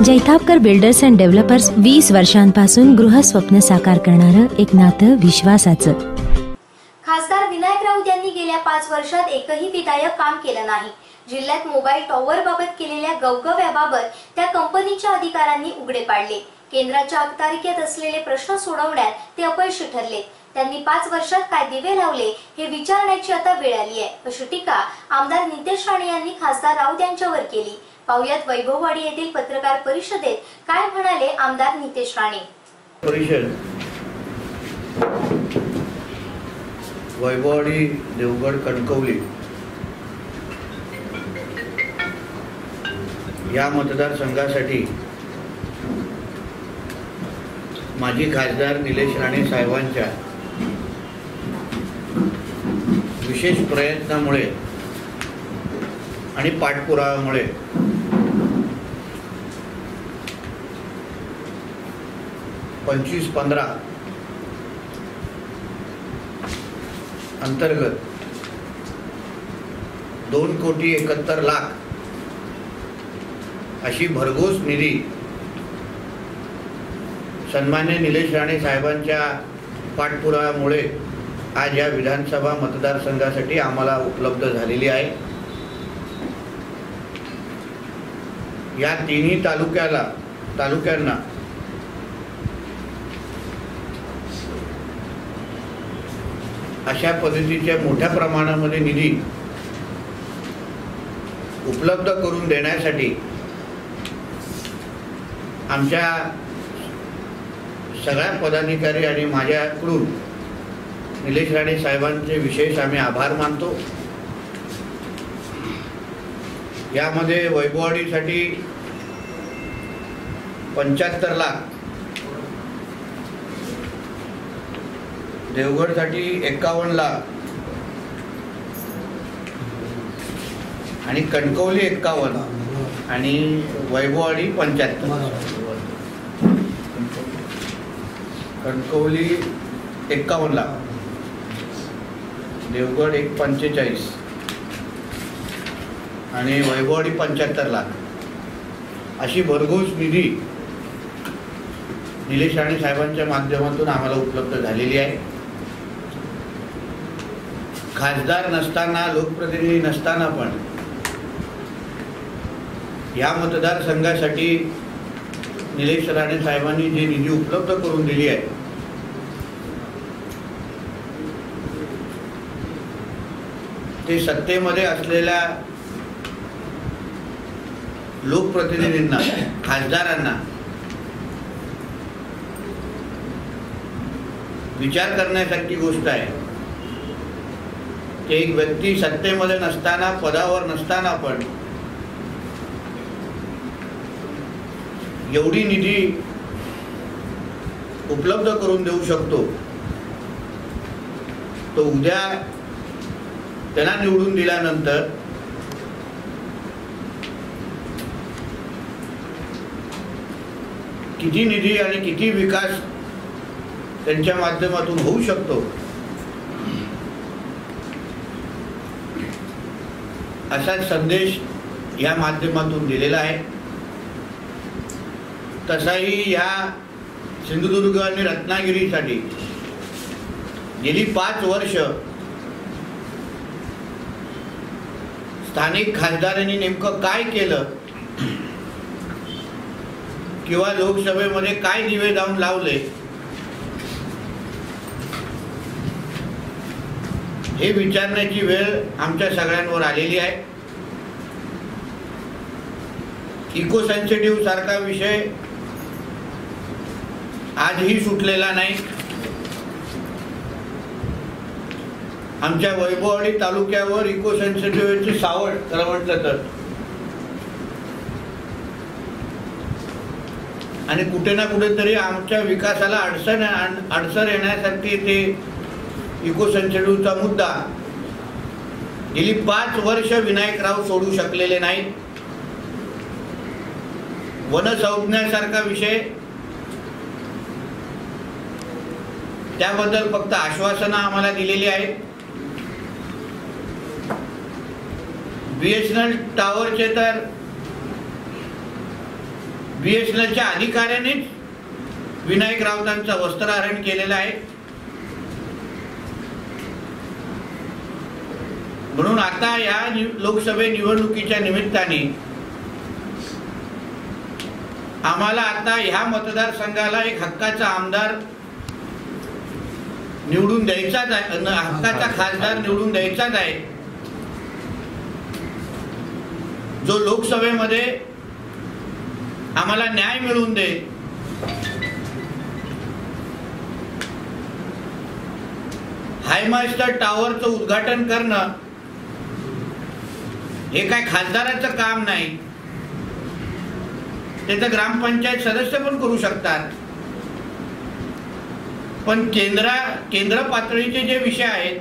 Jaitapkar builders and developers 20 वर्षांपासून गृहस्वप्न साकार करणारं एक नातं विश्वासाचं। खासदार विनायक राऊत यांनी गेल्या 5 वर्षात एकही विधायक काम केलं नाही। जिल्ह्यात मोबाईल टॉवर बाबत केलेल्या गवगव्याबाबत त्या कंपनीच्या अधिकाऱ्यांनी उघडे पाडले। केंद्राच्या अखत्यारीत असलेले प्रश्न सोडवण्यात ते अपयशी ठरले। त्यांनी 5 वर्षात काय दिवे लावले हे विचारण्याची आता वेळ आली आहे, अशी टीका आमदार नितेश राणे यांनी खासदार राऊत यांच्यावर केली। पाहुयात वैभववाडी येथील पत्रकार परिषदेत काय म्हणाले आमदार नितेश राणे। परिषद वैभववाडी, देवगड, कणकवली या मतदारसंघासाठी माजी खासदार निलेश राणे साहेबांच्या विशेष प्रयत्नामुळे आणि पाठपुराव्यामुळे पंचवीस-15 अंतर्गत 2,71,00,000 अशी भरघोस निधी सन्मान्य निलेश राणे साहेबांच्या पाठपुराव्यामुळे आज या विधानसभा मतदारसंघासाठी आम्हाला उपलब्ध झालेली आहे। या तिन्ही तालुक्यांना अशा पद्धतीच्या मोठ्या प्रमाणामध्ये निधी उपलब्ध करून देण्यासाठी आमच्या सगळ्या पदाधिकारी आणि माझ्याकडून निलेश राणे साहेबांचे विशेष आम्ही आभार मानतो। यामध्ये वैभववाडीसाठी 75 लाख, देवगडसाठी 51 लाख आणि कणकवली 51 आणि वैभववाडी 75। कणकवली 51 लाख, देवगड 45 आणि वैभववाडी 75 लाख अशी भरघोस निधी निलेश राणे साहेबांच्या माध्यमातून आम्हाला उपलब्ध झालेली आहे। खासदार नसताना, लोकप्रतिनिधी नसताना पण या मतदारसंघासाठी निलेश राणे साहेबांनी जी निधी उपलब्ध करून दिली आहे ते सत्तेमध्ये असलेल्या लोकप्रतिनिधींना, खासदारांना विचार करण्यासारखी गोष्ट आहे की एक व्यक्ती सत्तेमध्ये नसताना, पदावर नसताना पण एवढी निधी उपलब्ध करून देऊ शकतो, तो उद्या त्यांना निवडून दिल्यानंतर किती निधी आणि किती विकास त्यांच्या माध्यमातून होऊ शकतो असा संदेश या माध्यमातून दिलेला आहे। तसाही या सिंधुदुर्ग आणि रत्नागिरीसाठी गेली 5 वर्ष स्थानिक खासदारांनी नेमकं काय केलं किंवा लोकसभेमध्ये काय दिवे जाऊन लावले हे विचारण्याची वेळ आमच्या सगळ्यांवर आलेली आहे। इको सेन्सिटिव्ह सारखा विषय आजही सुटलेला नाही। आमच्या वैभववाडी तालुक्यावर इको सेन्सिटिव्हची सावट खरं म्हटलं तर, आणि कुठे ना कुठेतरी आमच्या विकासाला अडचण येण्यासाठी ते इको सेन्सिटिव्हचा मुद्दा गेली 5 वर्ष विनायकराव सोडू शकलेले नाहीत। वनसंज्ञासारखा विषय, त्याबद्दल फक्त आश्वासनं आम्हाला दिलेली आहेत। BSNL टावरचे तर BSNLच्या अधिकाऱ्यांनीच विनायक राऊतांचं वस्त्रहरण केलेलं आहे. म्हणून आता या लोकसभा निवडणुकीच्या निमित्ताने आम्हाला आता ह्या मतदारसंघाला एक हक्काचा आमदार निवडून द्यायचाच आहे, हक्काचा खासदार निवडून द्यायचाच आहे, जो लोकसभेमध्ये आम्हाला न्याय मिळवून दे. हायमास्टर टॉवरचं उद्घाटन करणं हे काय खासदाराचं काम नाही, ते तर ग्रामपंचायत सदस्य पण करू शकतात. पण केंद्र पातळीचे जे विषय आहेत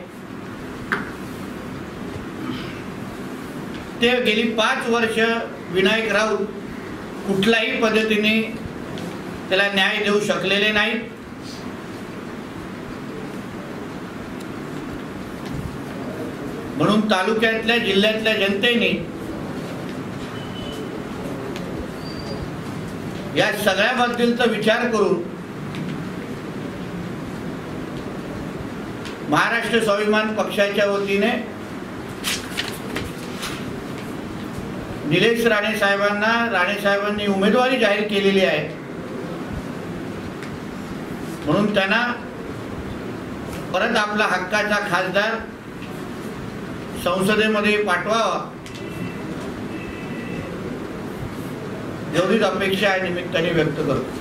ते गेली 5 वर्ष विनायक राऊत कुठल्याही पद्धतीने त्याला न्याय देऊ शकलेले नाहीत. म्हणून तालुक्यातल्या जिल्ह्यातल्या जनतेने या सगळ्याबद्दलचा विचार करून महाराष्ट्र स्वाभिमान पक्षाच्या वतीने निलेश राणे साहेबांनी उमेदवारी जाहीर केलेली आहे. म्हणून त्यांना परत आपला हक्काचा खासदार संसदेमध्ये पाठवावा एवढीच अपेक्षा या निमित्ताने व्यक्त करतो.